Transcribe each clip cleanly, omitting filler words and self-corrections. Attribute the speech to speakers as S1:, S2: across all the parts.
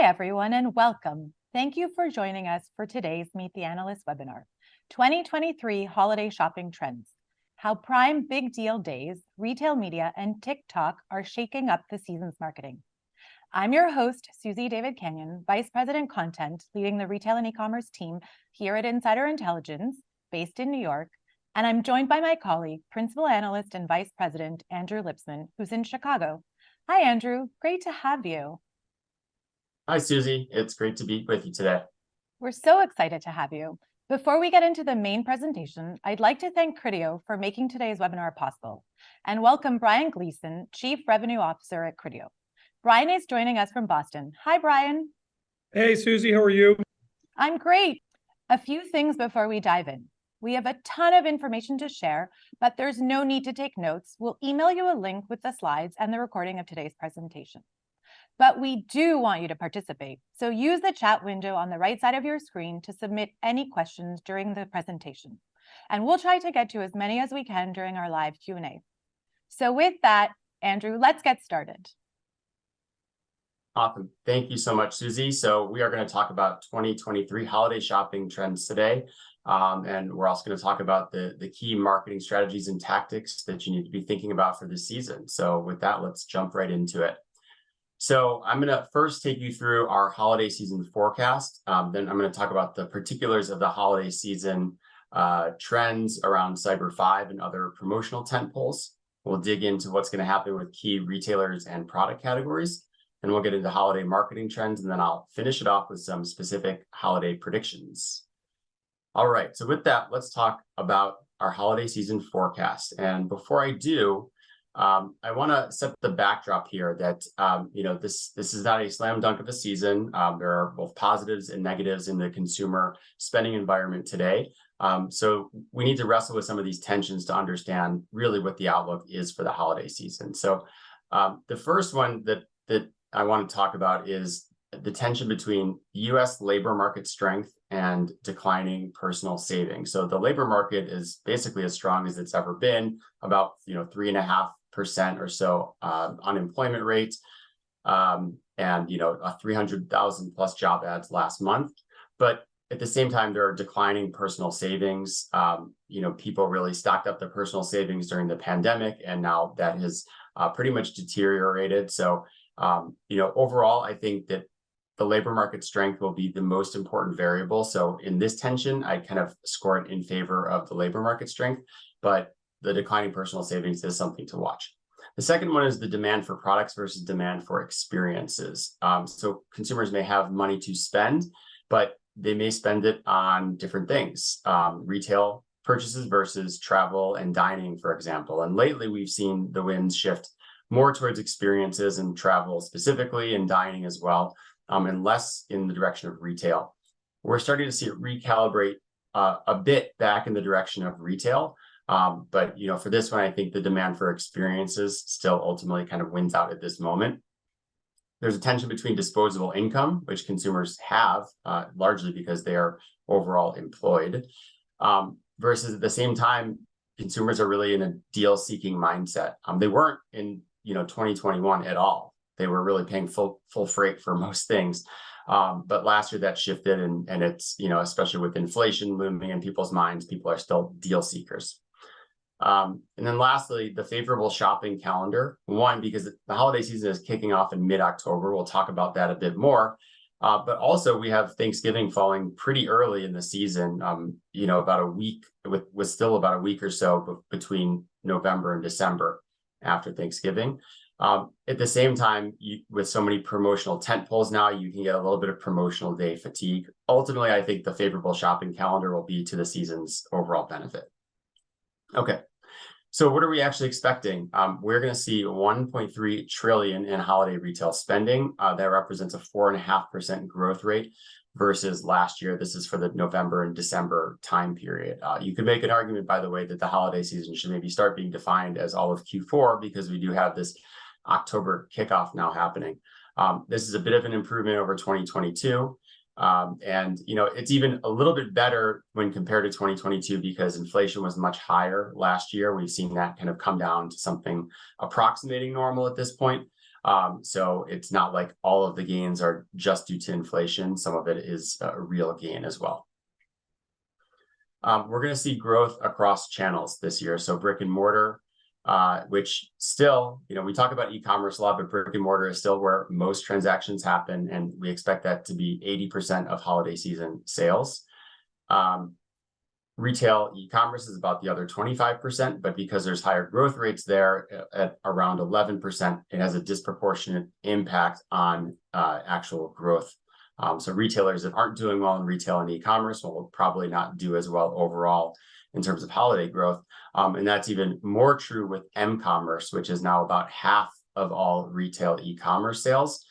S1: everyone, and welcome. Thank you for joining us for today's Meet the Analyst webinar, 2023 Holiday Shopping Trends, How Prime Big Deal Days, Retail Media, and TikTok are shaking up the season's marketing. I'm your host, Susie David Canyon, Vice President Content, leading the retail and e-commerce team here at Insider Intelligence, based in New York, and I'm joined by my colleague, Principal Analyst and Vice President Andrew Lipsman, who's in Chicago. Hi, Andrew. Great to have you.
S2: Hi, Susie. It's great to be with you today.
S1: We're so excited to have you. Before we get into the main presentation, I'd like to thank Criteo for making today's webinar possible and welcome Brian Gleason, Chief Revenue Officer at Criteo. Brian is joining us from Boston. Hi, Brian.
S3: Hey, Susie. How are you?
S1: I'm great. A few things before we dive in. We have a ton of information to share, but there's no need to take notes. We'll email you a link with the slides and the recording of today's presentation. But we do want you to participate. So use the chat window on the right side of your screen to submit any questions during the presentation. And we'll try to get to as many as we can during our live Q&A. So with that, Andrew, let's get started.
S2: Awesome. Thank you so much, Susie. So we are going to talk about 2023 holiday shopping trends today. And we're also going to talk about the key marketing strategies and tactics that you need to be thinking about for this season. So with that, let's jump right into it. So I'm going to first take you through our holiday season forecast. Then I'm going to talk about the particulars of the holiday season trends around Cyber 5 and other promotional tentpoles. We'll dig into what's going to happen with key retailers and product categories. And we'll get into holiday marketing trends, and then I'll finish it off with some specific holiday predictions. All right, so with that, let's talk about our holiday season forecast. And before I do, I want to set the backdrop here that this is not a slam dunk of a season. There are both positives and negatives in the consumer spending environment today. So we need to wrestle with some of these tensions to understand really what the outlook is for the holiday season. So the first one that I want to talk about is the tension between U.S. labor market strength and declining personal savings. So the labor market is basically as strong as it's ever been, about 3.5% or so unemployment rate, and a 300,000 plus job ads last month. But at the same time, there are declining personal savings. People really stocked up their personal savings during the pandemic, and now that has pretty much deteriorated. So overall, I think that the labor market strength will be the most important variable. So in this tension, I kind of score it in favor of the labor market strength, but the declining personal savings is something to watch. The second one is the demand for products versus demand for experiences. So consumers may have money to spend, but they may spend it on different things, retail purchases versus travel and dining, for example. And lately, we've seen the winds shift more towards experiences and travel specifically, and dining as well, and less in the direction of retail. We're starting to see it recalibrate a bit back in the direction of retail. But for this one, I think the demand for experiences still ultimately kind of wins out at this moment. There's a tension between disposable income, which consumers have largely because they are overall employed, versus at the same time, consumers are really in a deal-seeking mindset. They weren't in 2021 at all. They were really paying full freight for most things. But last year that shifted, and it's, especially with inflation looming in people's minds, people are still deal seekers. And then lastly, the favorable shopping calendar. One, because the holiday season is kicking off in mid-October. We'll talk about that a bit more. But also we have Thanksgiving falling pretty early in the season, about a week, with still about a week or so between November and December after Thanksgiving. At the same time, with so many promotional tentpoles now, you can get a little bit of promotional day fatigue. Ultimately, I think the favorable shopping calendar will be to the season's overall benefit. Okay, so what are we actually expecting? We're going to see 1.3 trillion in holiday retail spending. That represents a 4.5% growth rate versus last year. This is for the November and December time period. You could make an argument, by the way, that the holiday season should maybe start being defined as all of Q4 because we do have this October kickoff now happening. This is a bit of an improvement over 2022. And it's even a little bit better when compared to 2022 because inflation was much higher last year. We've seen that kind of come down to something approximating normal at this point. So it's not like all of the gains are just due to inflation. Some of it is a real gain as well. We're going to see growth across channels this year. So brick and mortar, which still, we talk about e-commerce a lot, but brick and mortar is still where most transactions happen. And we expect that to be 80% of holiday season sales. Retail e-commerce is about the other 25%, but because there's higher growth rates there at around 11%, it has a disproportionate impact on actual growth. So retailers that aren't doing well in retail and e-commerce will probably not do as well overall in terms of holiday growth. And that's even more true with m-commerce, which is now about half of all retail e-commerce sales.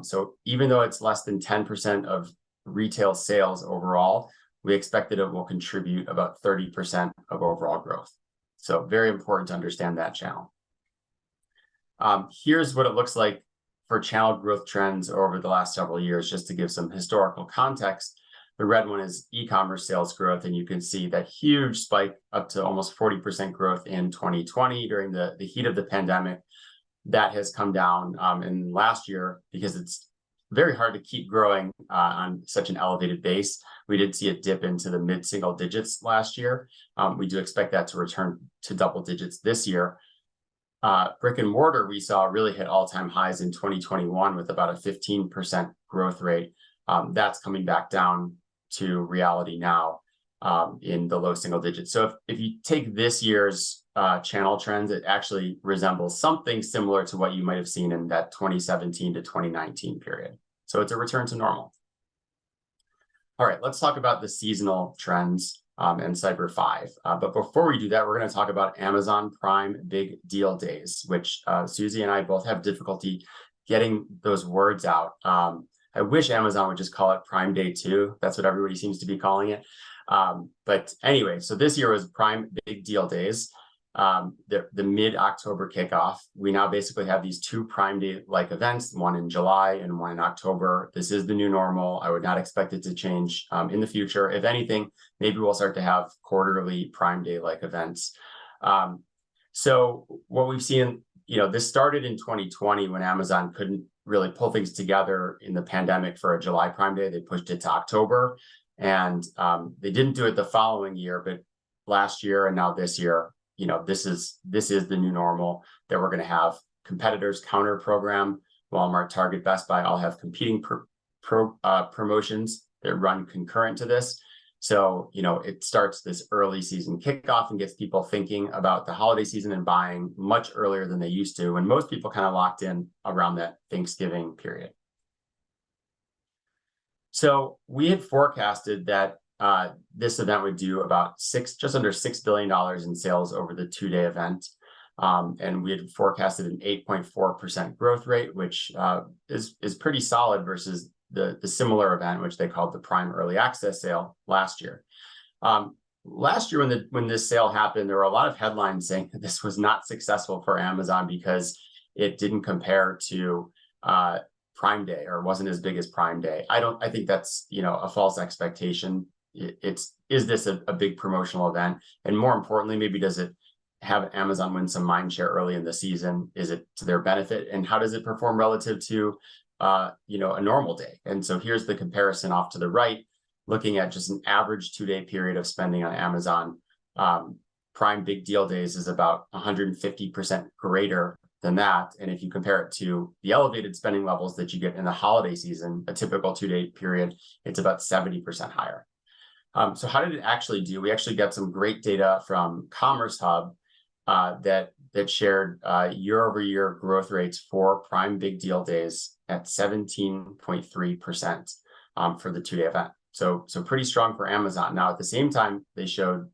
S2: So even though it's less than 10% of retail sales overall, we expect that it will contribute about 30% of overall growth. So very important to understand that channel. Here's what it looks like for channel growth trends over the last several years, just to give some historical context. The red one is e-commerce sales growth, and you can see that huge spike up to almost 40% growth in 2020 during the heat of the pandemic. That has come down in last year because it's very hard to keep growing on such an elevated base. We did see it dip into the mid-single digits last year. We do expect that to return to double digits this year. Brick and mortar, we saw really hit all-time highs in 2021 with about a 15% growth rate. That's coming back down to reality now in the low single digits. So if you take this year's channel trends, it actually resembles something similar to what you might have seen in that 2017 to 2019 period. So it's a return to normal. All right, let's talk about the seasonal trends and Cyber 5. But before we do that, we're going to talk about Amazon Prime Big Deal Days, which Susie and I both have difficulty getting those words out. I wish Amazon would just call it Prime Day 2. That's what everybody seems to be calling it. But anyway, so this year was Prime Big Deal Days, the mid-October kickoff. We now basically have these two Prime Day-like events, one in July and one in October. This is the new normal. I would not expect it to change in the future. If anything, maybe we'll start to have quarterly Prime Day-like events. So what we've seen, this started in 2020 when Amazon couldn't really pull things together in the pandemic for a July Prime Day. They pushed it to October. And they didn't do it the following year, but last year and now this year, this is the new normal that we're going to have. Competitors counter program. Walmart, Target, Best Buy all have competing promotions that run concurrent to this. So, it starts this early season kickoff and gets people thinking about the holiday season and buying much earlier than they used to, when most people kind of locked in around that Thanksgiving period. So we had forecasted that this event would do about just under $6 billion in sales over the two-day event. And we had forecasted an 8.4% growth rate, which is pretty solid versus the similar event, which they called the Prime Early Access Sale last year. Last year, when this sale happened, there were a lot of headlines saying that this was not successful for Amazon because it didn't compare to Prime Day, or wasn't as big as Prime Day. I think that's, a false expectation. Is this a big promotional event? And more importantly, maybe does it have Amazon win some mind share early in the season? Is it to their benefit? And how does it perform relative to, a normal day? And so here's the comparison off to the right, looking at just an average two-day period of spending on Amazon. Prime Big Deal Days is about 150% greater than that. And if you compare it to the elevated spending levels that you get in the holiday season, a typical two-day period, it's about 70% higher. So how did it actually do? We actually got some great data from Commerce Hub that shared year-over-year growth rates for Prime Big Deal Days at 17.3% for the two-day event. So pretty strong for Amazon. Now, at the same time, they showed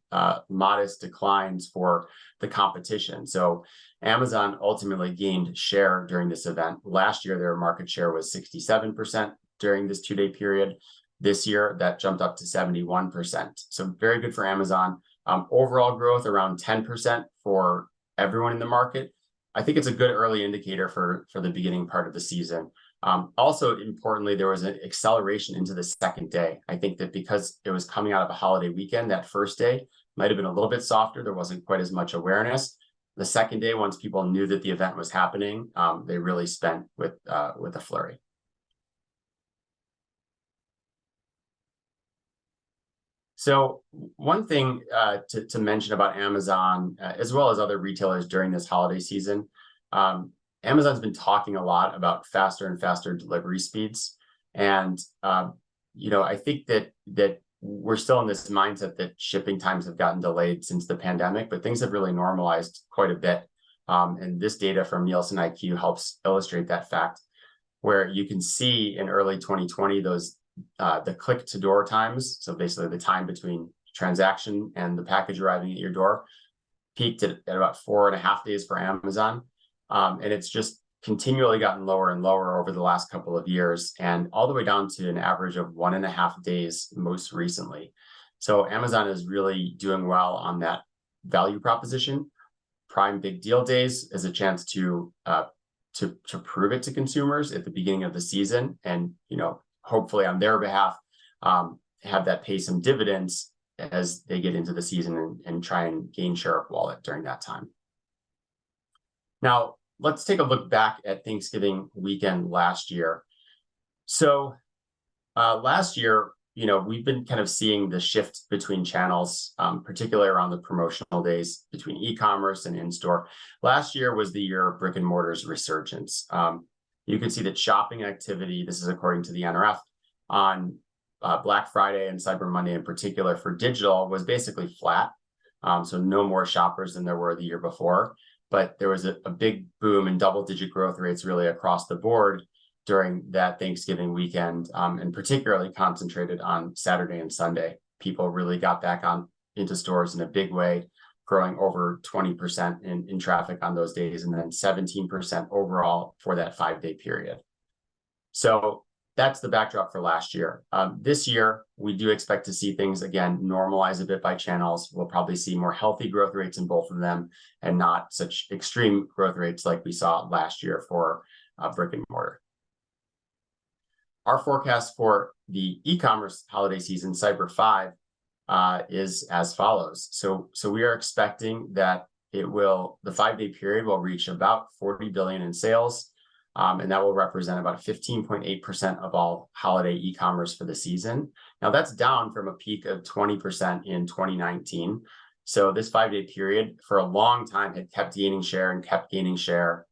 S2: modest declines for the competition. So Amazon ultimately gained share during this event. Last year, their market share was 67% during this two-day period. This year, that jumped up to 71%. So very good for Amazon. Overall growth around 10% for everyone in the market. I think it's a good early indicator for the beginning part of the season. Also, importantly, there was an acceleration into the second day. I think that because it was coming out of a holiday weekend, that first day might have been a little bit softer. There wasn't quite as much awareness. The second day, once people knew that the event was happening, they really spent with a flurry. So one thing to mention about Amazon, as well as other retailers during this holiday season, Amazon's been talking a lot about faster and faster delivery speeds. And, I think that we're still in this mindset that shipping times have gotten delayed since the pandemic, but things have really normalized quite a bit. And this data from Nielsen IQ helps illustrate that fact, where you can see in early 2020, the click to door times, so basically the time between transaction and the package arriving at your door, peaked at about 4.5 days for Amazon. And it's just continually gotten lower and lower over the last couple of years, and all the way down to an average of 1.5 days most recently. So Amazon is really doing well on that value proposition. Prime Big Deal Days is a chance to prove it to consumers at the beginning of the season, and hopefully on their behalf, have that pay some dividends as they get into the season and try and gain share of wallet during that time. Now, let's take a look back at Thanksgiving weekend last year. So last year, we've been kind of seeing the shift between channels, particularly around the promotional days between e-commerce and in-store. Last year was the year of brick and mortar's resurgence. You can see that shopping activity, this is according to the NRF, on Black Friday and Cyber Monday in particular for digital was basically flat. So no more shoppers than there were the year before. But there was a big boom in double-digit growth rates really across the board during that Thanksgiving weekend, and particularly concentrated on Saturday and Sunday. People really got back into stores in a big way, growing over 20% in traffic on those days, and then 17% overall for that 5-day period. So that's the backdrop for last year. This year, we do expect to see things again normalize a bit by channels. We'll probably see more healthy growth rates in both of them, and not such extreme growth rates like we saw last year for brick and mortar. Our forecast for the e-commerce holiday season, Cyber 5, is as follows. So we are expecting that the 5-day period will reach about $40 billion in sales. And that will represent about 15.8% of all holiday e-commerce for the season. Now, that's down from a peak of 20% in 2019. So this 5-day period for a long time had kept gaining share.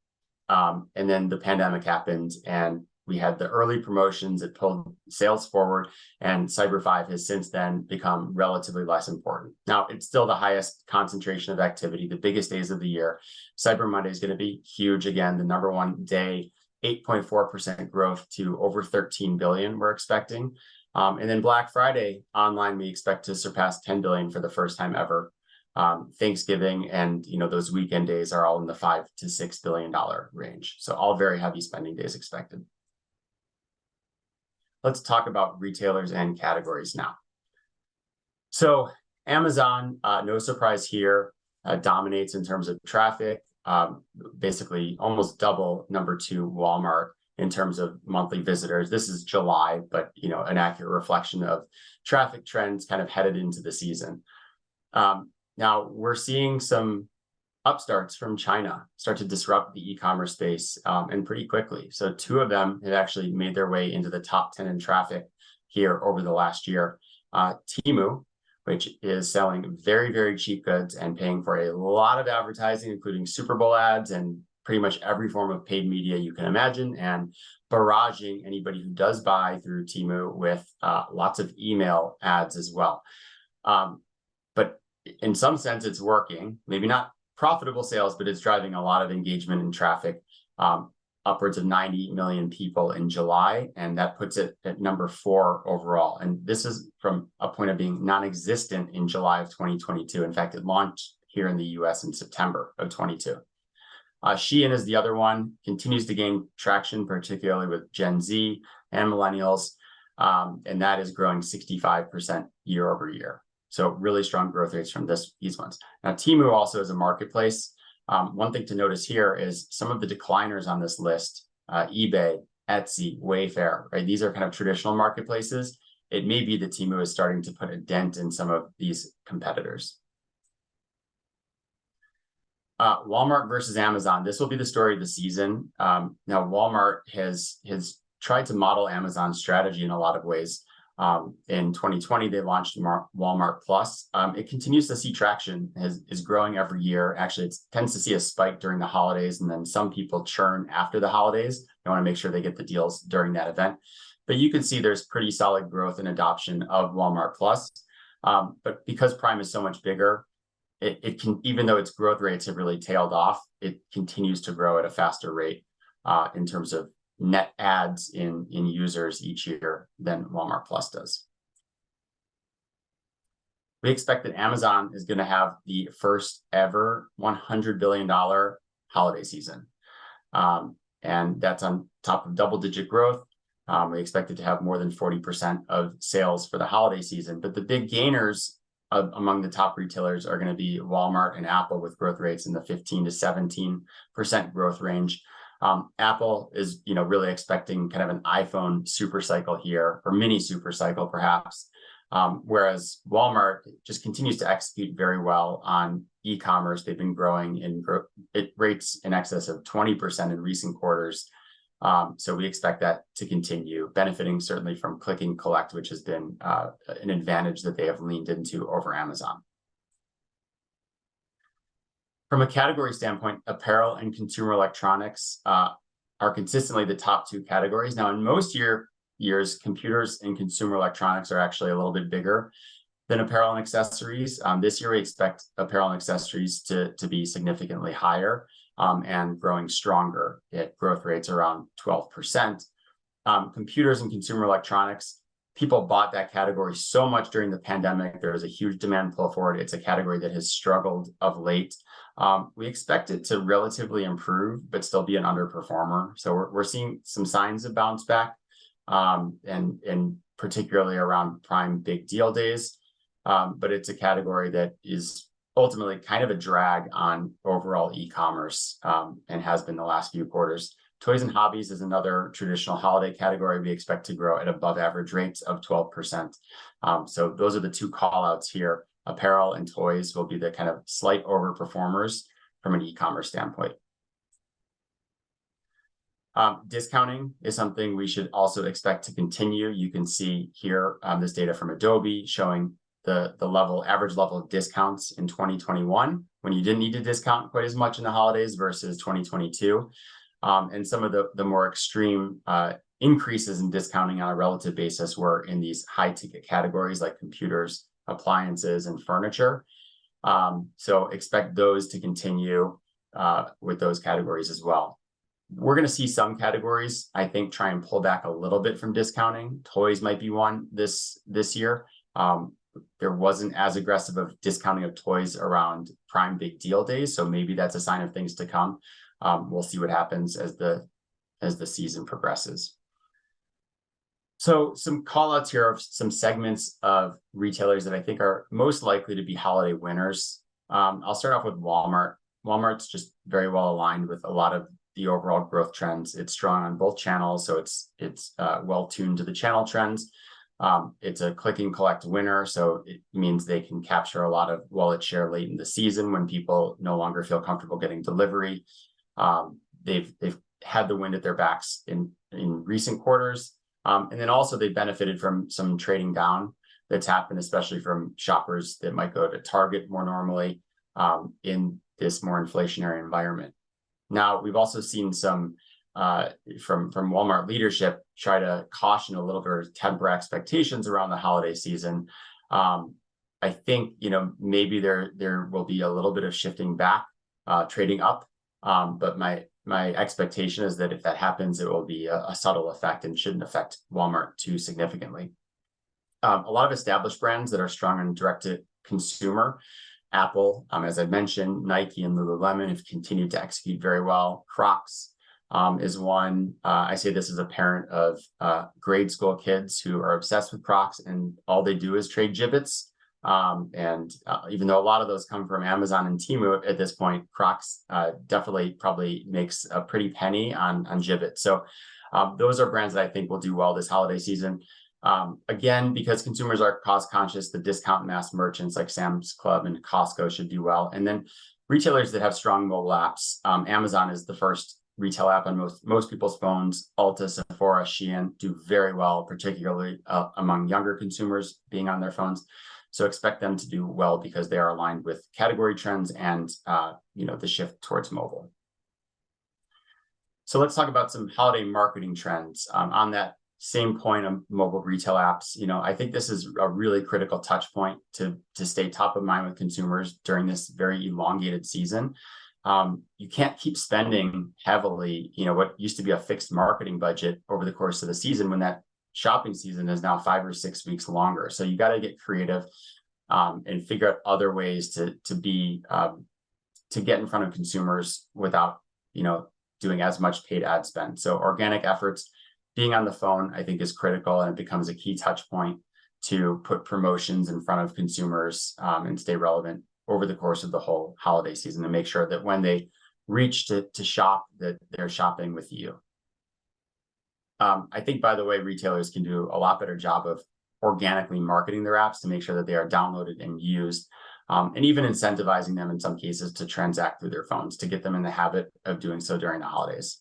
S2: And then the pandemic happened, and we had the early promotions that pulled sales forward, and Cyber 5 has since then become relatively less important. Now, it's still the highest concentration of activity, the biggest days of the year. Cyber Monday is going to be huge again, the number one day, 8.4% growth to over 13 billion we're expecting. And then Black Friday online, we expect to surpass 10 billion for the first time ever. Thanksgiving and those weekend days are all in the $5 to $6 billion range. So all very heavy spending days expected. Let's talk about retailers and categories now. So Amazon, no surprise here, dominates in terms of traffic, basically almost double number 2 Walmart in terms of monthly visitors. This is July, but an accurate reflection of traffic trends kind of headed into the season. Now we're seeing some upstarts from China start to disrupt the e-commerce space, and pretty quickly. So 2 of them have actually made their way into the top 10 in traffic here over the last year. Temu, which is selling very, very cheap goods and paying for a lot of advertising, including Super Bowl ads and pretty much every form of paid media you can imagine, and barraging anybody who does buy through Temu with lots of email ads as well. But in some sense, it's working. Maybe not profitable sales, but it's driving a lot of engagement and traffic, upwards of 90 million people in July, and that puts it at number 4 overall. And this is from a point of being non-existent in July of 2022. In fact, it launched here in the US in September of 22. Shein is the other one, continues to gain traction, particularly with Gen Z and millennials, and that is growing 65% year over year. So really strong growth rates from these ones. Now, Temu also is a marketplace. One thing to notice here is some of the decliners on this list, eBay, Etsy, Wayfair, right? These are kind of traditional marketplaces. It may be that Temu is starting to put a dent in some of these competitors. Walmart versus Amazon. This will be the story of the season. Now, Walmart has tried to model Amazon's strategy in a lot of ways. In 2020, they launched Walmart Plus. It continues to see traction, is growing every year. Actually, it tends to see a spike during the holidays, and then some people churn after the holidays. They want to make sure they get the deals during that event. But you can see there's pretty solid growth and adoption of Walmart Plus. But because Prime is so much bigger, it can, even though its growth rates have really tailed off, it continues to grow at a faster rate in terms of net adds in users each year than Walmart Plus does. We expect that Amazon is going to have the first ever $100 billion holiday season. And that's on top of double-digit growth. We expect it to have more than 40% of sales for the holiday season. But the big gainers among the top retailers are going to be Walmart and Apple, with growth rates in the 15 to 17% growth range. Apple is, really expecting kind of an iPhone super cycle here, or mini super cycle perhaps. Whereas Walmart just continues to execute very well on e-commerce. They've been growing in rates in excess of 20% in recent quarters. So we expect that to continue, benefiting certainly from click and collect, which has been an advantage that they have leaned into over Amazon. From a category standpoint, apparel and consumer electronics are consistently the top two categories. Now, in most years, computers and consumer electronics are actually a little bit bigger than apparel and accessories. This year, we expect apparel and accessories to be significantly higher and growing stronger at growth rates around 12%. Computers and consumer electronics, people bought that category so much during the pandemic. There was a huge demand pull forward. It's a category that has struggled of late. We expect it to relatively improve, but still be an underperformer. So we're seeing some signs of bounce back, and particularly around Prime Big Deal Days. But it's a category that is ultimately kind of a drag on overall e-commerce, and has been the last few quarters. Toys and hobbies is another traditional holiday category we expect to grow at above average rates of 12%. So those are the two call outs here. Apparel and toys will be the kind of slight overperformers from an e-commerce standpoint. Discounting is something we should also expect to continue. You can see here this data from Adobe showing the average level of discounts in 2021, when you didn't need to discount quite as much in the holidays, versus 2022. And some of the more extreme increases in discounting on a relative basis were in these high ticket categories like computers, appliances, and furniture. So expect those to continue with those categories as well. We're going to see some categories, I think, try and pull back a little bit from discounting. Toys might be one this year. There wasn't as aggressive of discounting of toys around Prime Big Deal Days, so maybe that's a sign of things to come. We'll see what happens as the season progresses. So some call outs here of some segments of retailers that I think are most likely to be holiday winners. I'll start off with Walmart. Walmart's just very well aligned with a lot of the overall growth trends. It's strong on both channels, so it's well tuned to the channel trends. It's a click and collect winner, so it means they can capture a lot of wallet share late in the season when people no longer feel comfortable getting delivery. They've had the wind at their backs in recent quarters. And then also they benefited from some trading down that's happened, especially from shoppers that might go to Target more normally in this more inflationary environment. Now, we've also seen some from Walmart leadership try to caution a little bit, or temper expectations around the holiday season. I think, maybe there will be a little bit of shifting back, trading up. But my expectation is that if that happens, it will be a subtle effect and shouldn't affect Walmart too significantly. A lot of established brands that are strong on direct to consumer, Apple, as I mentioned, Nike and Lululemon have continued to execute very well. Crocs is one. I say this as a parent of grade school kids who are obsessed with Crocs, and all they do is trade gibbets. And even though a lot of those come from Amazon and Temu at this point, Crocs definitely probably makes a pretty penny on gibbet. So those are brands that I think will do well this holiday season. Again, because consumers are cost conscious, the discount mass merchants like Sam's Club and Costco should do well. And then retailers that have strong mobile apps, Amazon is the first retail app on most people's phones. Ulta, Sephora, Shein do very well, particularly among younger consumers being on their phones. So expect them to do well because they are aligned with category trends and the shift towards mobile. So let's talk about some holiday marketing trends. On that same point of mobile retail apps, I think this is a really critical touch point to stay top of mind with consumers during this very elongated season. You can't keep spending heavily, what used to be a fixed marketing budget over the course of the season when that shopping season is now 5 or 6 weeks longer. So you got to get creative and figure out other ways to get in front of consumers without, doing as much paid ad spend. So organic efforts, being on the phone, I think is critical, and it becomes a key touch point to put promotions in front of consumers and stay relevant over the course of the whole holiday season to make sure that when they reach to shop, that they're shopping with you. I think, by the way, retailers can do a lot better job of organically marketing their apps to make sure that they are downloaded and used, and even incentivizing them in some cases to transact through their phones to get them in the habit of doing so during the holidays.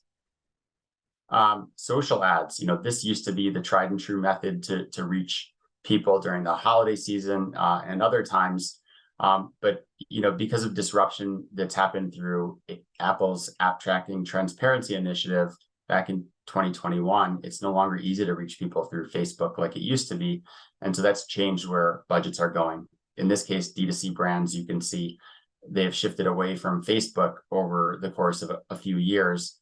S2: Social ads, this used to be the tried and true method to reach people during the holiday season and other times. But because of disruption that's happened through Apple's app tracking transparency initiative back in 2021, it's no longer easy to reach people through Facebook like it used to be. And so that's changed where budgets are going. In this case, D2C brands, you can see they've shifted away from Facebook over the course of a few years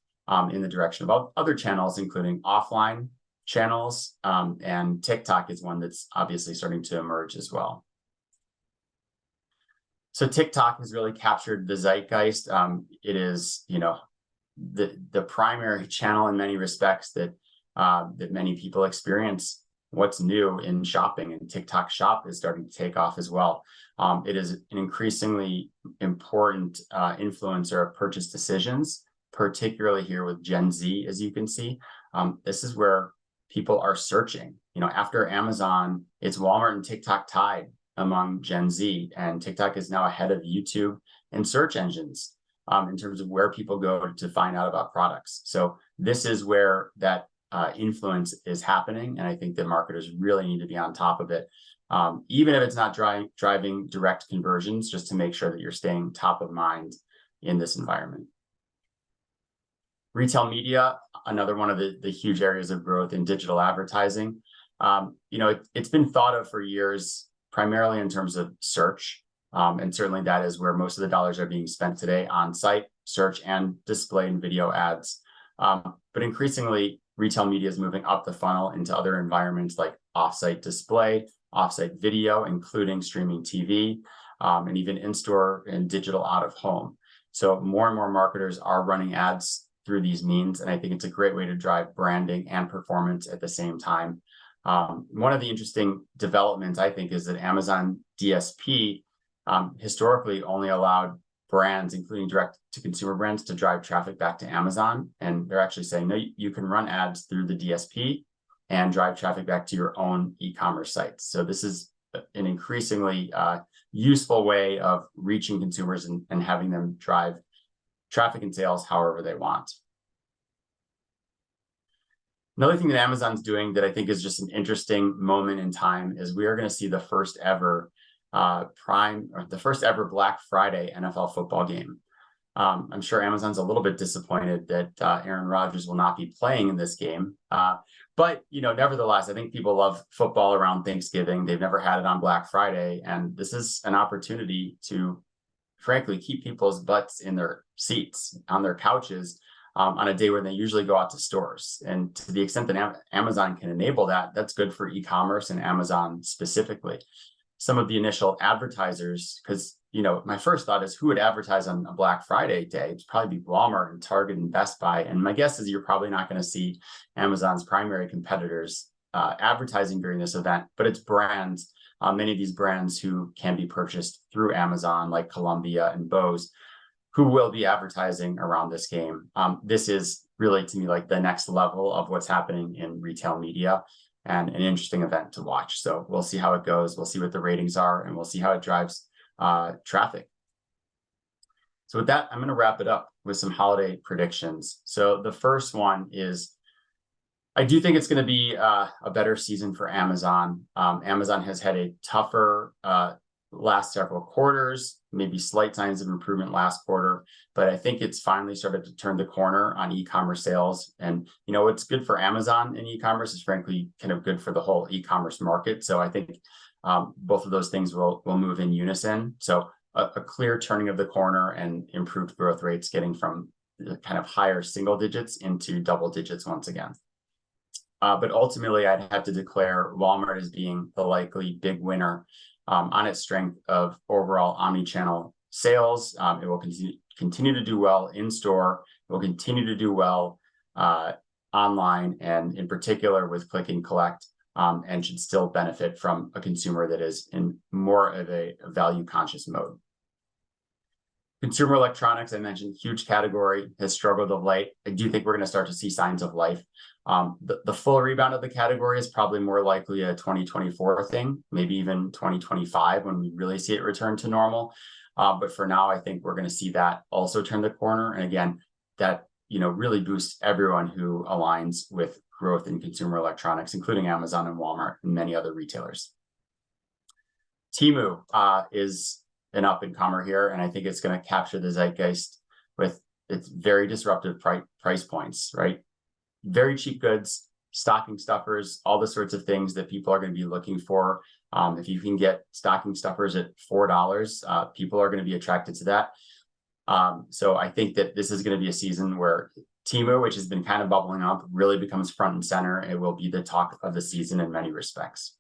S2: in the direction of other channels, including offline channels. And TikTok is one that's obviously starting to emerge as well. So TikTok has really captured the zeitgeist. It is, the primary channel in many respects that many people experience what's new in shopping, and TikTok Shop is starting to take off as well. It is an increasingly important influencer of purchase decisions, particularly here with Gen Z, as you can see. This is where people are searching. After Amazon, it's Walmart and TikTok tied among Gen Z, and TikTok is now ahead of YouTube and search engines in terms of where people go to find out about products. So this is where that influence is happening, and I think that marketers really need to be on top of it, even if it's not driving direct conversions, just to make sure that you're staying top of mind in this environment. Retail media, another one of the huge areas of growth in digital advertising. It's been thought of for years, primarily in terms of search. And certainly that is where most of the dollars are being spent today, on site, search, and display and video ads. But increasingly, retail media is moving up the funnel into other environments like offsite display, offsite video, including streaming TV, and even in-store and digital out of home. So more and more marketers are running ads through these means, and I think it's a great way to drive branding and performance at the same time. One of the interesting developments, I think, is that Amazon DSP historically only allowed brands, including direct-to-consumer brands, to drive traffic back to Amazon. And they're actually saying, no, you can run ads through the DSP and drive traffic back to your own e-commerce sites. So this is an increasingly useful way of reaching consumers and having them drive traffic and sales however they want. Another thing that Amazon's doing that I think is just an interesting moment in time is we are going to see the first ever Black Friday NFL football game. I'm sure Amazon's a little bit disappointed that Aaron Rodgers will not be playing in this game. But nevertheless, I think people love football around Thanksgiving. They've never had it on Black Friday, and this is an opportunity to, frankly, keep people's butts in their seats, on their couches, on a day when they usually go out to stores. And to the extent that Amazon can enable that, that's good for e-commerce and Amazon specifically. Some of the initial advertisers, because my first thought is, who would advertise on a Black Friday day? It'd probably be Walmart and Target and Best Buy. And my guess is you're probably not going to see Amazon's primary competitors advertising during this event, but it's brands, many of these brands who can be purchased through Amazon, like Columbia and Bose, who will be advertising around this game. This is really, to me, like the next level of what's happening in retail media, and an interesting event to watch. So we'll see how it goes. We'll see what the ratings are, and we'll see how it drives traffic. So with that, I'm going to wrap it up with some holiday predictions. So the first one is, I do think it's going to be a better season for Amazon. Amazon has had a tougher last several quarters, maybe slight signs of improvement last quarter, but I think it's finally started to turn the corner on e-commerce sales. And, you know, what's good for Amazon in e-commerce is frankly kind of good for the whole e-commerce market. So I think both of those things will move in unison. So a clear turning of the corner and improved growth rates, getting from the kind of higher single digits into double digits once again. But ultimately, I'd have to declare Walmart as being the likely big winner on its strength of overall omni-channel sales. It will continue to do well in store. It will continue to do well online, and in particular with click and collect, and should still benefit from a consumer that is in more of a value-conscious mode. Consumer electronics, I mentioned, huge category, has struggled of late. I do think we're going to start to see signs of life. The full rebound of the category is probably more likely a 2024 thing, maybe even 2025 when we really see it return to normal. But for now, I think we're going to see that also turn the corner. And again, that, you know, really boosts everyone who aligns with growth in consumer electronics, including Amazon and Walmart and many other retailers. Temu is an up-and-comer here, and I think it's going to capture the zeitgeist with its very disruptive price points, right? Very cheap goods, stocking stuffers, all the sorts of things that people are going to be looking for. If you can get stocking stuffers at $4, people are going to be attracted to that. So I think that this is going to be a season where Temu, which has been kind of bubbling up, really becomes front and center. It will be the talk of the season in many respects.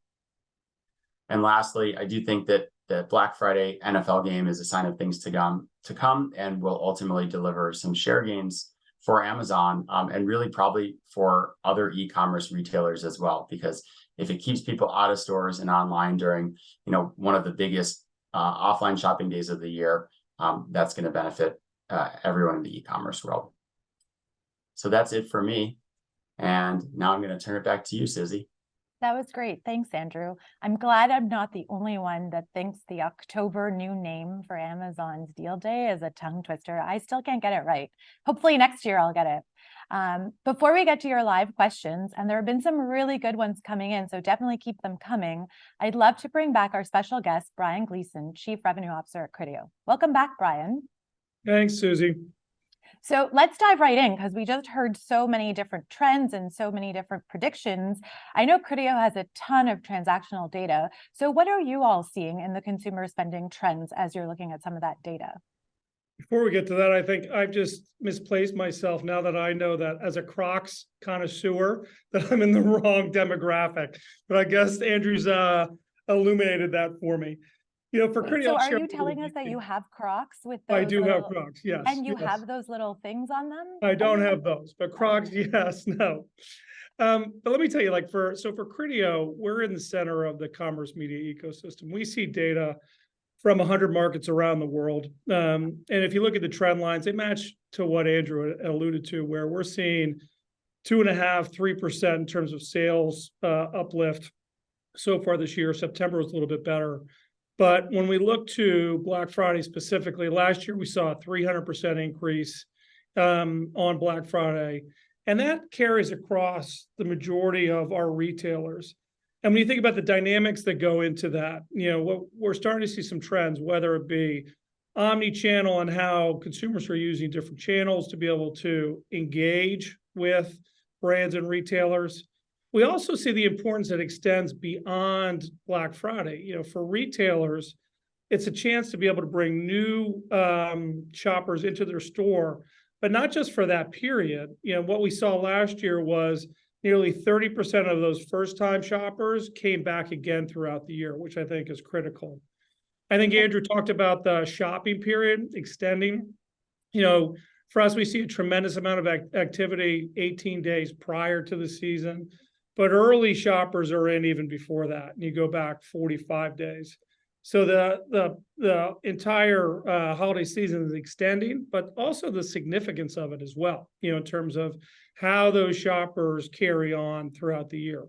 S2: And lastly, I do think that the Black Friday NFL game is a sign of things to come and will ultimately deliver some share gains for Amazon, and really probably for other e-commerce retailers as well, because if it keeps people out of stores and online during, you know, one of the biggest offline shopping days of the year, that's going to benefit everyone in the e-commerce world. So that's it for me. And now I'm going to turn it back to you, Susie.
S1: That was great. Thanks, Andrew. I'm glad I'm not the only one that thinks the October new name for Amazon's deal day is a tongue twister. I still can't get it right. Hopefully next year I'll get it. Before we get to your live questions, and there have been some really good ones coming in, so definitely keep them coming, I'd love to bring back our special guest, Brian Gleason, Chief Revenue Officer at Criteo. Welcome back, Brian.
S3: Thanks, Susie.
S1: So let's dive right in, because we just heard so many different trends and so many different predictions. I know Criteo has a ton of transactional data. So what are you all seeing in the consumer spending trends as you're looking at some of that data?
S3: Before we get to that, I think I've just misplaced myself now that I know that as a Crocs connoisseur, that I'm in the wrong demographic. But I guess Andrew's illuminated that for me. You know, for Criteo.
S1: So are you telling us that you have Crocs with those?
S3: I do have Crocs, yes.
S1: And you have those little things on them?
S3: I don't have those, but Crocs, yes, no. But let me tell you, like for Criteo, we're in the center of the commerce media ecosystem. We see data from 100 markets around the world. And if you look at the trend lines, they match to what Andrew alluded to, where we're seeing 2.5%, 3% in terms of sales uplift so far this year. September was a little bit better. But when we look to Black Friday specifically, last year we saw a 300% increase on Black Friday. And that carries across the majority of our retailers. And when you think about the dynamics that go into that, you know, we're starting to see some trends, whether it be omni-channel and how consumers are using different channels to be able to engage with brands and retailers. We also see the importance that extends beyond Black Friday. You know, for retailers, it's a chance to be able to bring new shoppers into their store, but not just for that period. You know, what we saw last year was nearly 30% of those first-time shoppers came back again throughout the year, which I think is critical. I think Andrew talked about the shopping period extending. You know, for us, we see a tremendous amount of activity 18 days prior to the season. But early shoppers are in even before that, and you go back 45 days. So the entire holiday season is extending, but also the significance of it as well, you know, in terms of how those shoppers carry on throughout the year.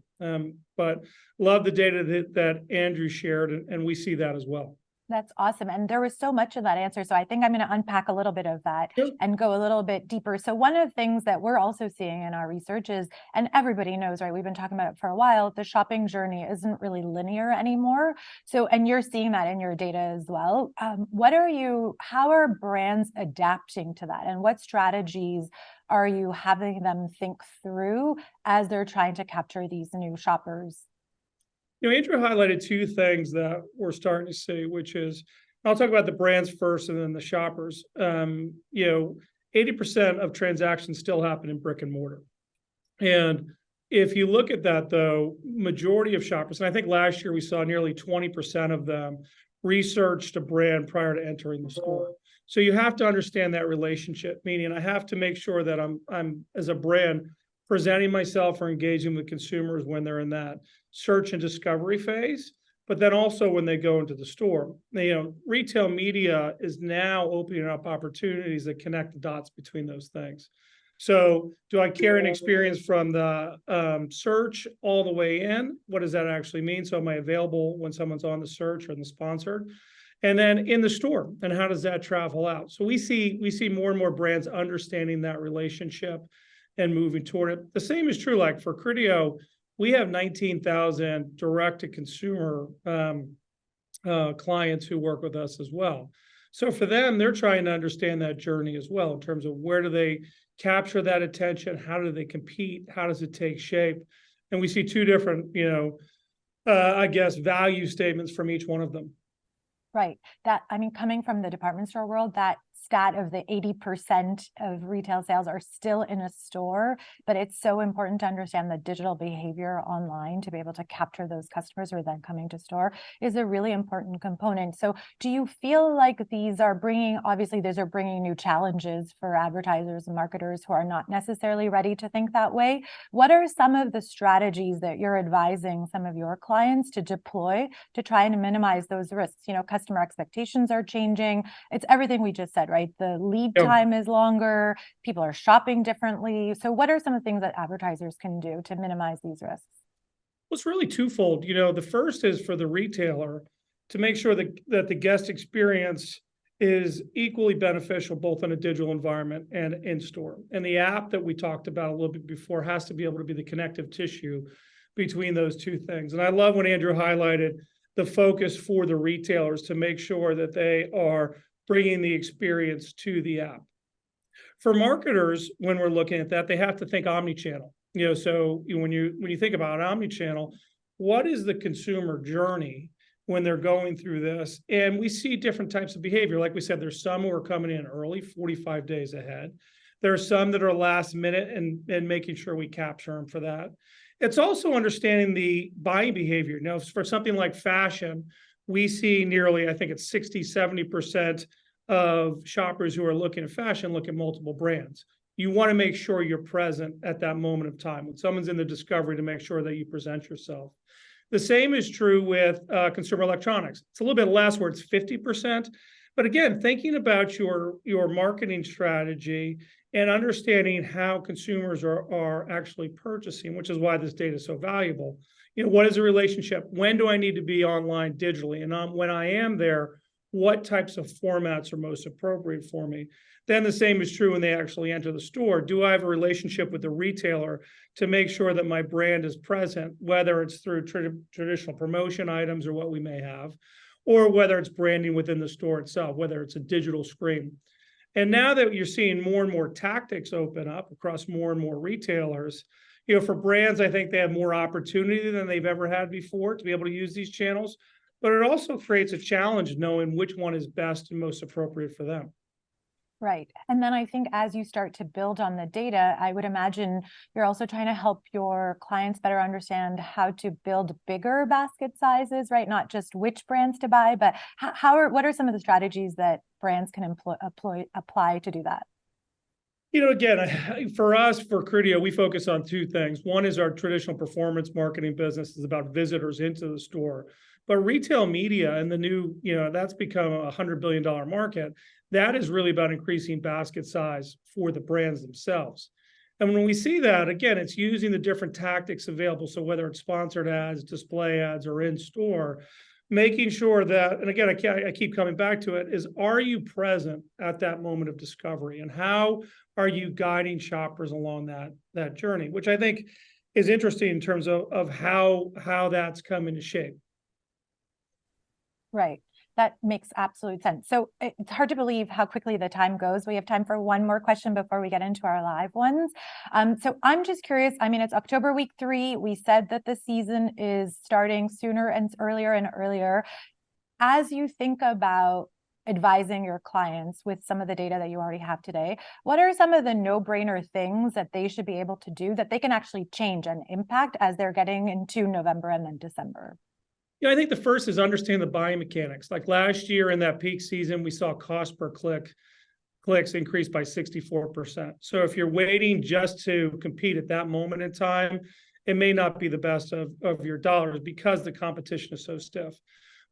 S3: But love the data that Andrew shared, and we see that as well.
S1: That's awesome. And there was so much of that answer. So I think I'm going to unpack a little bit of that
S3: Sure.
S1: and go a little bit deeper. So one of the things that we're also seeing in our research is, and everybody knows, right, we've been talking about it for a while, the shopping journey isn't really linear anymore. So, and you're seeing that in your data as well. How are brands adapting to that? And what strategies are you having them think through as they're trying to capture these new shoppers?
S3: Andrew highlighted two things that we're starting to see, which is, I'll talk about the brands first and then the shoppers. 80% of transactions still happen in brick and mortar. And if you look at that, though, majority of shoppers, and I think last year we saw nearly 20% of them researched a brand prior to entering the store. So you have to understand that relationship, meaning I have to make sure that I'm as a brand presenting myself or engaging with consumers when they're in that search and discovery phase, but then also when they go into the store. Retail media is now opening up opportunities that connect the dots between those things. So do I carry an experience from the search all the way in? What does that actually mean? So am I available when someone's on the search or in the sponsored? And then in the store, and how does that travel out? So we see more and more brands understanding that relationship and moving toward it. The same is true, like for Criteo, we have 19,000 direct-to-consumer clients who work with us as well. So for them, they're trying to understand that journey as well in terms of where do they capture that attention, how do they compete, how does it take shape? And we see two different, value statements from each one of them.
S1: Right. Coming from the department store world, that stat of the 80% of retail sales are still in a store, but it's so important to understand the digital behavior online to be able to capture those customers who are then coming to store is a really important component. So do you feel like these are bringing new challenges for advertisers and marketers who are not necessarily ready to think that way? What are some of the strategies that you're advising some of your clients to deploy to try and minimize those risks? Customer expectations are changing. It's everything we just said, right? The lead time is longer. People are shopping differently. So what are some of the things that advertisers can do to minimize these risks?
S3: Well, it's really twofold. The first is for the retailer to make sure that the guest experience is equally beneficial, both in a digital environment and in store. And the app that we talked about a little bit before has to be able to be the connective tissue between those two things. And I love when Andrew highlighted the focus for the retailers to make sure that they are bringing the experience to the app. For marketers, when we're looking at that, they have to think omni-channel. So when you think about omni-channel, what is the consumer journey when they're going through this? And we see different types of behavior. Like we said, there's some who are coming in early, 45 days ahead. There are some that are last minute and making sure we capture them for that. It's also understanding the buying behavior. Now, for something like fashion, we see nearly, I think it's 60, 70% of shoppers who are looking at fashion look at multiple brands. You want to make sure you're present at that moment of time. When someone's in the discovery, to make sure that you present yourself. The same is true with consumer electronics. It's a little bit less, where it's 50%. But again, thinking about your marketing strategy and understanding how consumers are actually purchasing, which is why this data is so valuable. What is the relationship? When do I need to be online digitally? And when I am there, what types of formats are most appropriate for me? Then the same is true when they actually enter the store. Do I have a relationship with the retailer to make sure that my brand is present, whether it's through traditional promotion items or what we may have, or whether it's branding within the store itself, whether it's a digital screen. And now that you're seeing more and more tactics open up across more and more retailers, for brands, I think they have more opportunity than they've ever had before to be able to use these channels. But it also creates a challenge knowing which one is best and most appropriate for them.
S1: Right. And then I think as you start to build on the data, I would imagine you're also trying to help your clients better understand how to build bigger basket sizes, right? Not just which brands to buy, but what are some of the strategies that brands can apply to do that?
S3: Again, for us, for Criteo, we focus on two things. One is our traditional performance marketing business is about visitors into the store. But retail media and the new, that's become a $100 billion market. That is really about increasing basket size for the brands themselves. And when we see that, again, it's using the different tactics available. So whether it's sponsored ads, display ads, or in store, making sure that, and again, I keep coming back to it, is are you present at that moment of discovery, and how are you guiding shoppers along that journey, which I think is interesting in terms of how that's come into shape.
S1: Right. That makes absolute sense. So it's hard to believe how quickly the time goes. We have time for one more question before we get into our live ones. So I'm just curious. I mean, it's October week 3. We said that the season is starting sooner and earlier and earlier. As you think about advising your clients with some of the data that you already have today, what are some of the no-brainer things that they should be able to do that they can actually change and impact as they're getting into November and then December?
S3: Yeah, I think the first is understand the buying mechanics. Like last year in that peak season, we saw cost per clicks increase by 64%. So if you're waiting just to compete at that moment in time, it may not be the best of your dollars because the competition is so stiff.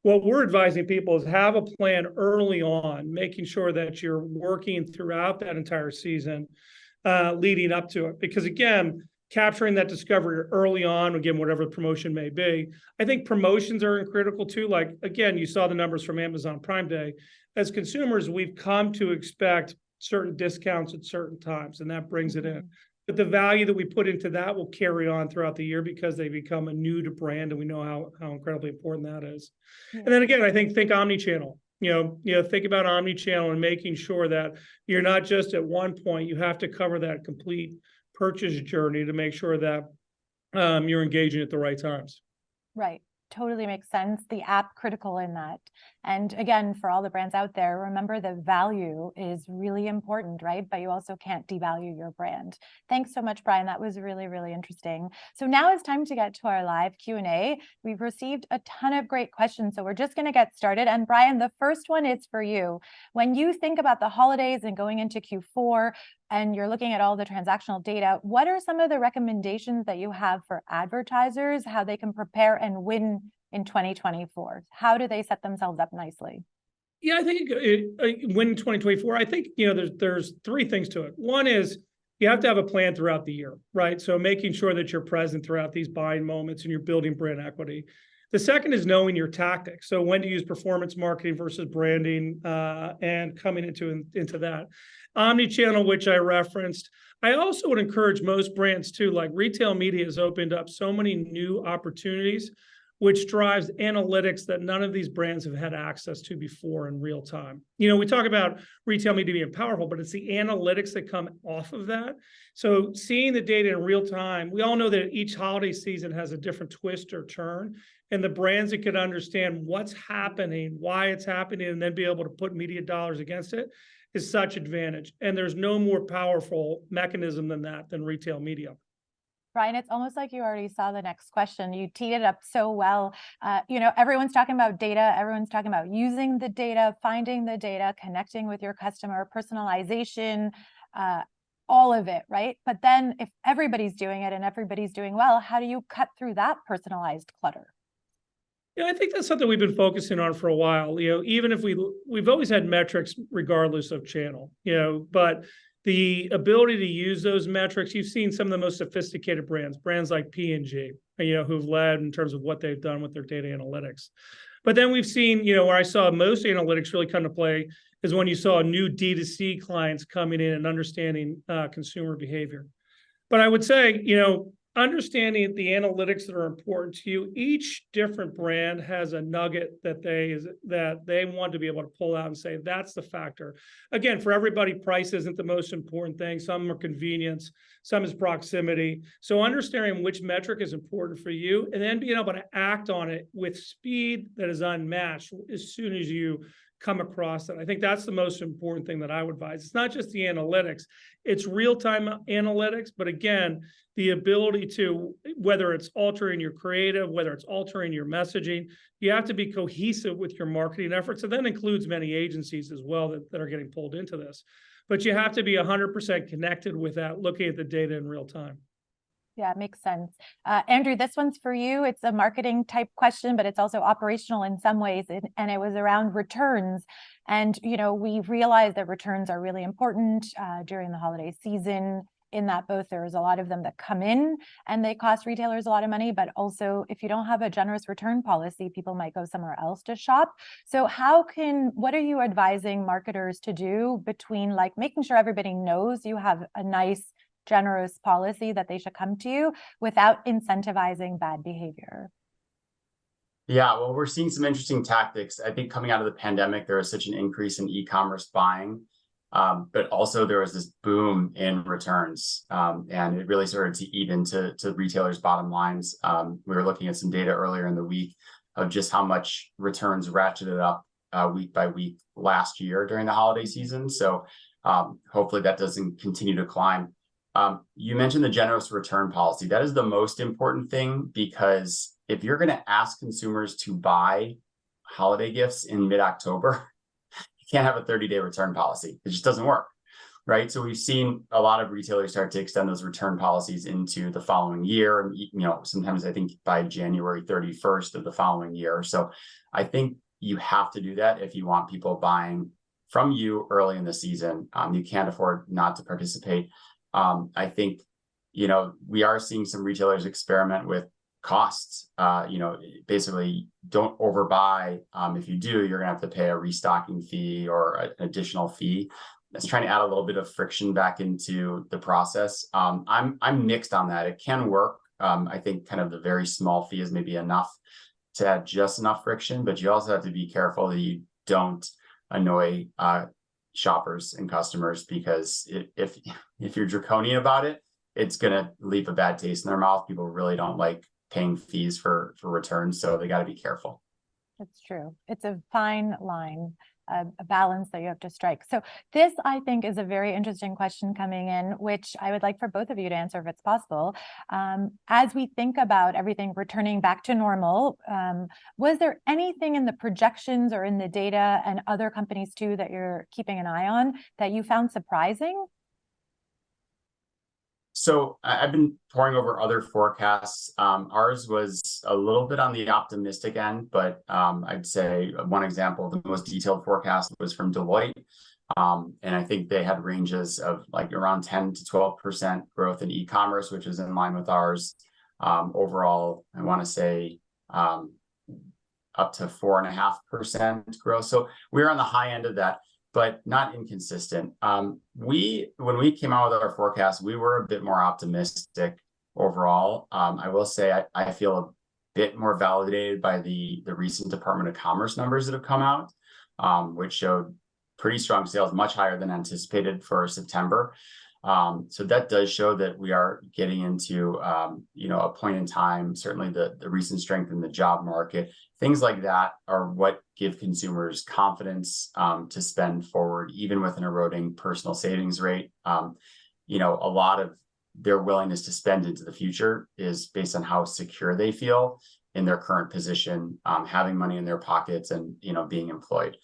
S3: What we're advising people is have a plan early on, making sure that you're working throughout that entire season leading up to it. Because again, capturing that discovery early on, again, whatever the promotion may be. I think promotions are critical too. Like, again, you saw the numbers from Amazon Prime Day. As consumers, we've come to expect certain discounts at certain times, and that brings it in. But the value that we put into that will carry on throughout the year because they become a new to brand, and we know how incredibly important that is. Yeah. And then again, I think omni-channel. Think about omni-channel and making sure that you're not just at one point, you have to cover that complete purchase journey to make sure that you're engaging at the right times.
S1: Right. Totally makes sense. The app critical in that. And again, for all the brands out there, remember the value is really important, right? But you also can't devalue your brand. Thanks so much, Brian. That was really, really interesting. So now it's time to get to our live Q&A. We've received a ton of great questions, so we're just going to get started. And Brian, the first one is for you. When you think about the holidays and going into Q4, and you're looking at all the transactional data, what are some of the recommendations that you have for advertisers, how they can prepare and win in 2024? How do they set themselves up nicely?
S3: Yeah, I think win 2024. I think there's 3 things to it. One is you have to have a plan throughout the year, right? So making sure that you're present throughout these buying moments and you're building brand equity. The second is knowing your tactics. So when to use performance marketing versus branding, and coming into that. Omni-channel, which I referenced. I also would encourage most brands too, like retail media has opened up so many new opportunities, which drives analytics that none of these brands have had access to before in real time. We talk about retail media being powerful, but it's the analytics that come off of that. So seeing the data in real time, we all know that each holiday season has a different twist or turn, and the brands that can understand what's happening, why it's happening, and then be able to put media dollars against it is such advantage. And there's no more powerful mechanism than retail media.
S1: Brian, it's almost like you already saw the next question. You teed it up so well. Everyone's talking about data. Everyone's talking about using the data, finding the data, connecting with your customer, personalization, all of it, right? But then if everybody's doing it and everybody's doing well, how do you cut through that personalized clutter?
S3: Yeah, I think that's something we've been focusing on for a while. Even if we've always had metrics regardless of channel, but the ability to use those metrics, you've seen some of the most sophisticated brands like P&G, who've led in terms of what they've done with their data analytics. But then we've seen, where I saw most analytics really come to play is when you saw new D2C clients coming in and understanding consumer behavior. But I would say, understanding the analytics that are important to you, each different brand has a nugget that they want to be able to pull out and say, that's the factor. Again, for everybody, price isn't the most important thing. Some are convenience, some is proximity. So understanding which metric is important for you and then being able to act on it with speed that is unmatched as soon as you come across it. I think that's the most important thing that I would advise. It's not just the analytics, it's real-time analytics, but again, the ability to, whether it's altering your creative, whether it's altering your messaging, you have to be cohesive with your marketing efforts. And that includes many agencies as well that are getting pulled into this. But you have to be 100% connected with that, looking at the data in real time.
S1: Yeah, it makes sense. Andrew, this one's for you. It's a marketing type question, but it's also operational in some ways. And it was around returns. And, we realize that returns are really important during the holiday season. in that both there's a lot of them that come in and they cost retailers a lot of money, but also if you don't have a generous return policy, people might go somewhere else to shop. So what are you advising marketers to do between like making sure everybody knows you have a nice, generous policy that they should come to you without incentivizing bad behavior?
S2: Yeah, well, we're seeing some interesting tactics. I think coming out of the pandemic, there was such an increase in e-commerce buying, but also there was this boom in returns, and it really started to eat into retailers' bottom lines. We were looking at some data earlier in the week of just how much returns ratcheted up week by week last year during the holiday season. So hopefully that doesn't continue to climb. You mentioned the generous return policy. That is the most important thing, because if you're going to ask consumers to buy holiday gifts in mid-October, you can't have a 30-day return policy. It just doesn't work, right? So we've seen a lot of retailers start to extend those return policies into the following year, and sometimes I think by January 31st of the following year. So I think you have to do that if you want people buying from you early in the season. You can't afford not to participate. I think we are seeing some retailers experiment with costs. Basically don't overbuy. If you do, you're gonna have to pay a restocking fee or an additional fee. That's trying to add a little bit of friction back into the process. I'm mixed on that. It can work. I think kind of the very small fee is maybe enough to add just enough friction, but you also have to be careful that you don't annoy shoppers and customers, because if you're draconian about it, it's gonna leave a bad taste in their mouth. People really don't like paying fees for returns, so they got to be careful.
S1: That's true. It's a fine line, a balance that you have to strike. So this, I think, is a very interesting question coming in, which I would like for both of you to answer if it's possible. As we think about everything returning back to normal, was there anything in the projections or in the data and other companies too that you're keeping an eye on that you found surprising?
S2: So I've been poring over other forecasts. Ours was a little bit on the optimistic end, but I'd say one example, the most detailed forecast was from Deloitte. And I think they had ranges of like around 10 to 12% growth in e-commerce, which is in line with ours. Overall, I want to say up to 4.5% growth. So we're on the high end of that, but not inconsistent. When we came out with our forecast, we were a bit more optimistic overall. I will say I feel a bit more validated by the recent Department of Commerce numbers that have come out, which showed pretty strong sales, much higher than anticipated for September. So that does show that we are getting into a point in time. Certainly the recent strength in the job market, things like that are what give consumers confidence to spend forward, even with an eroding personal savings rate. A lot of their willingness to spend into the future is based on how secure they feel in their current position, having money in their pockets, and being employed.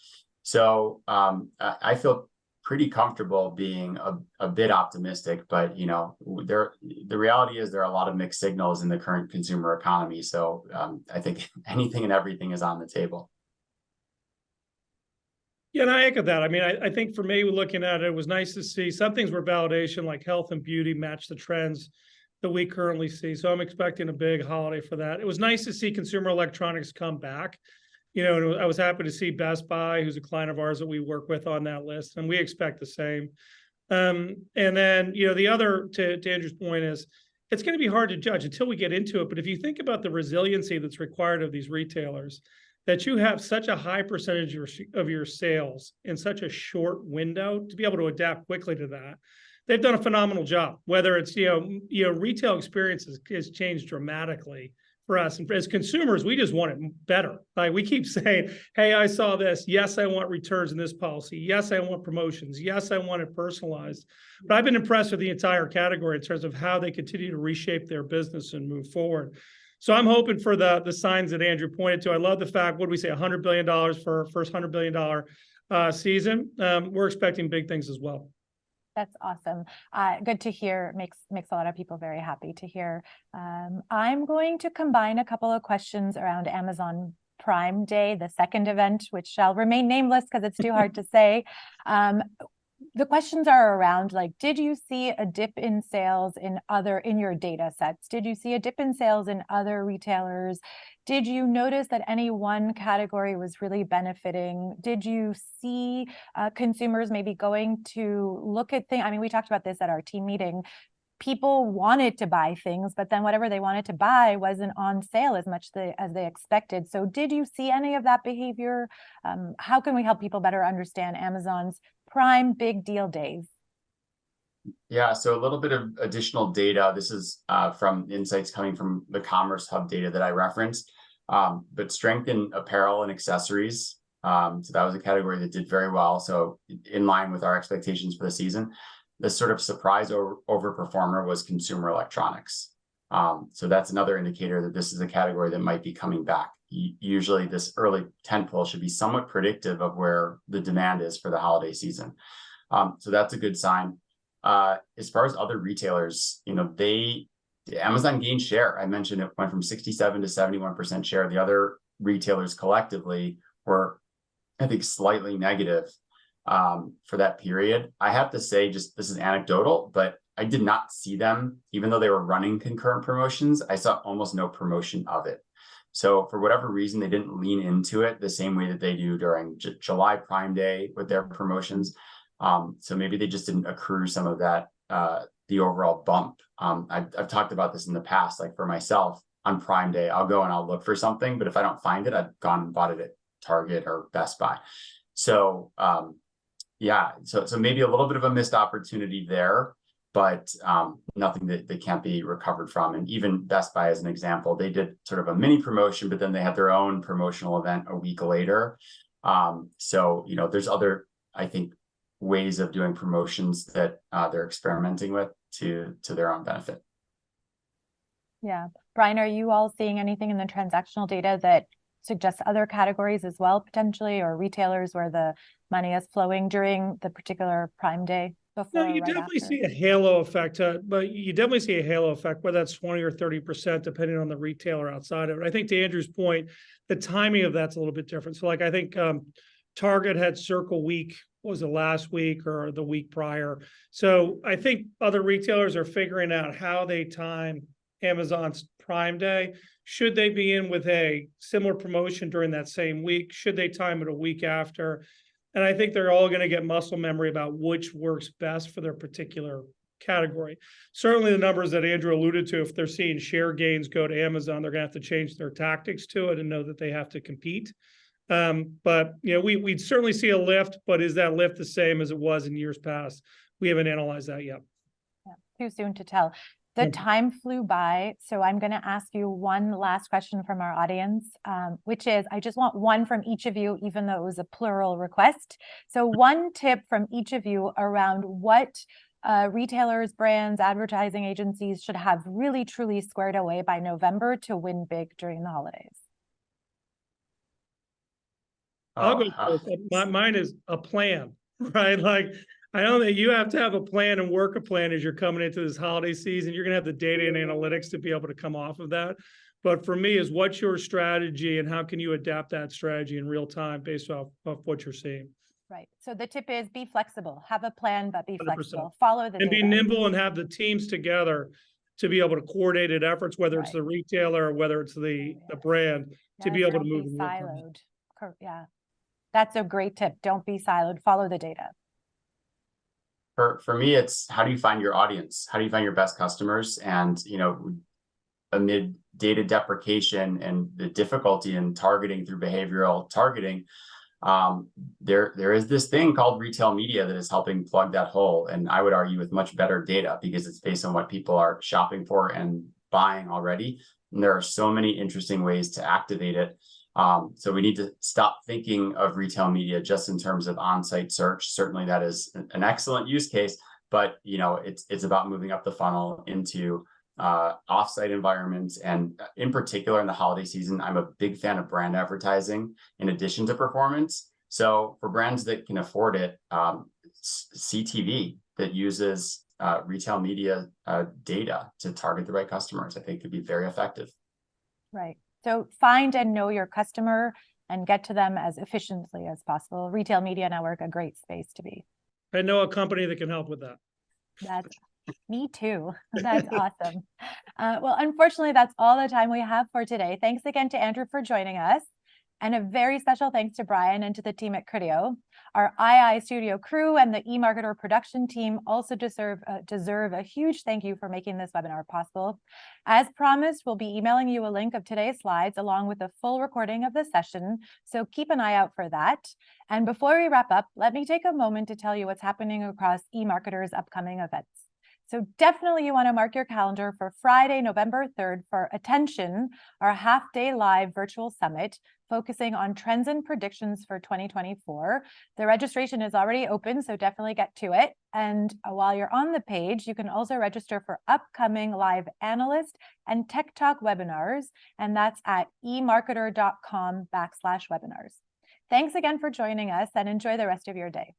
S2: So I feel pretty comfortable being a bit optimistic, but the reality is there are a lot of mixed signals in the current consumer economy. So I think anything and everything is on the table.
S3: Yeah, and I echo that. I mean, I think for me, looking at it, it was nice to see some things were validation, like health and beauty match the trends that we currently see. So I'm expecting a big holiday for that. It was nice to see consumer electronics come back. And I was happy to see Best Buy, who's a client of ours that we work with, on that list, and we expect the same. And then, the other, to Andrew's point, is it's going to be hard to judge until we get into it. But if you think about the resiliency that's required of these retailers, that you have such a high percentage of your sales in such a short window to be able to adapt quickly to that, they've done a phenomenal job. Whether it's, retail experience has changed dramatically for us. And as consumers, we just want it better. Like we keep saying, hey, I saw this. Yes, I want returns in this policy. Yes, I want promotions. Yes, I want it personalized. But I've been impressed with the entire category in terms of how they continue to reshape their business and move forward. So I'm hoping for the signs that Andrew pointed to. I love the fact, what do we say, $100 billion for our first $100 billion season. We're expecting big things as well.
S1: That's awesome. Good to hear. Makes a lot of people very happy to hear. I'm going to combine a couple of questions around Amazon Prime Day, the second event, which shall remain nameless because it's too hard to say. the questions are around, like, did you see a dip in sales in your data sets? Did you see a dip in sales in other retailers? Did you notice that any one category was really benefiting? Did you see consumers maybe going to look at things? I mean, we talked about this at our team meeting. People wanted to buy things, but then whatever they wanted to buy wasn't on sale as much as they expected. So did you see any of that behavior? How can we help people better understand Amazon's Prime Big Deal Days?
S2: Yeah, so a little bit of additional data. This is from insights coming from the Commerce Hub data that I referenced, but strength in apparel and accessories. So that was a category that did very well. So in line with our expectations for the season. The sort of surprise overperformer was consumer electronics. So that's another indicator that this is a category that might be coming back. Usually this early tentpole should be somewhat predictive of where the demand is for the holiday season. So that's a good sign. As far as other retailers, Amazon gained share. I mentioned it went from 67 to 71% share. The other retailers collectively were, I think, slightly negative for that period. I have to say, just this is anecdotal, but I did not see them, even though they were running concurrent promotions, I saw almost no promotion of it. So for whatever reason, they didn't lean into it the same way that they do during July Prime Day with their promotions. So maybe they just didn't accrue some of that, the overall bump. I've talked about this in the past, like for myself on Prime Day, I'll go and I'll look for something, but if I don't find it, I've gone and bought it at Target or Best Buy. So yeah, so maybe a little bit of a missed opportunity there, but nothing that can't be recovered from. And even Best Buy, as an example, they did sort of a mini promotion, but then they had their own promotional event a week later. So, there's other, I think, ways of doing promotions that they're experimenting with to their own benefit.
S1: Yeah. Brian, are you all seeing anything in the transactional data that suggests other categories as well, potentially, or retailers where the money is flowing during the particular Prime Day?
S3: No, you definitely see a halo effect, but you definitely see a halo effect, whether that's 20 or 30%, depending on the retailer outside of it. I think to Andrew's point, the timing of that's a little bit different. So like, I think Target had Circle Week, was it last week or the week prior? So I think other retailers are figuring out how they time Amazon's Prime Day. Should they be in with a similar promotion during that same week? Should they time it a week after? And I think they're all going to get muscle memory about which works best for their particular category. Certainly the numbers that Andrew alluded to, if they're seeing share gains go to Amazon, they're going to have to change their tactics to it and know that they have to compete. But we'd certainly see a lift, but is that lift the same as it was in years past? We haven't analyzed that yet.
S1: Yeah, too soon to tell. The time flew by, so I'm going to ask you one last question from our audience, which is, I just want one from each of you, even though it was a plural request. So one tip from each of you around what retailers, brands, advertising agencies should have really, truly squared away by November to win big during the holidays.
S3: I'll go first. Mine is a plan, right? Like, I know that you have to have a plan and work a plan as you're coming into this holiday season. You're going to have the data and analytics to be able to come off of that. But for me, is what's your strategy and how can you adapt that strategy in real time based off of what you're seeing?
S1: Right. So the tip is be flexible, have a plan, but be
S3: 100%.
S1: flexible, follow the data.
S3: And be nimble and have the teams together to be able to coordinated efforts, whether it's the retailer or whether it's the brand, to be able to move in real time.
S1: Yeah. That's a great tip. Don't be siloed, follow the data.
S2: For me, it's how do you find your audience? How do you find your best customers? And, amid data deprecation and the difficulty in targeting through behavioral targeting, there is this thing called retail media that is helping plug that hole. And I would argue with much better data because it's based on what people are shopping for and buying already. And there are so many interesting ways to activate it. So we need to stop thinking of retail media just in terms of on-site search. Certainly that is an excellent use case, but it's about moving up the funnel into off-site environments. And in particular in the holiday season, I'm a big fan of brand advertising in addition to performance. So for brands that can afford it, CTV that uses retail media data to target the right customers, I think could be very effective.
S1: Right. So find and know your customer and get to them as efficiently as possible. Retail Media Network, a great space to be.
S3: I know a company that can help with that.
S1: That's me too. That's awesome. Well, unfortunately, that's all the time we have for today. Thanks again to Andrew for joining us. And a very special thanks to Brian and to the team at Criteo. Our II studio crew and the eMarketer production team also deserve a huge thank you for making this webinar possible. As promised, we'll be emailing you a link of today's slides along with a full recording of the session, so keep an eye out for that. And before we wrap up, let me take a moment to tell you what's happening across eMarketer's upcoming events. So definitely you want to mark your calendar for Friday, November 3rd for Attention, our half-day live virtual summit focusing on trends and predictions for 2024. The registration is already open, so definitely get to it. And while you're on the page, you can also register for upcoming live Analyst and Tech Talk webinars, and that's at eMarketer.com/webinars. Thanks again for joining us and enjoy the rest of your day.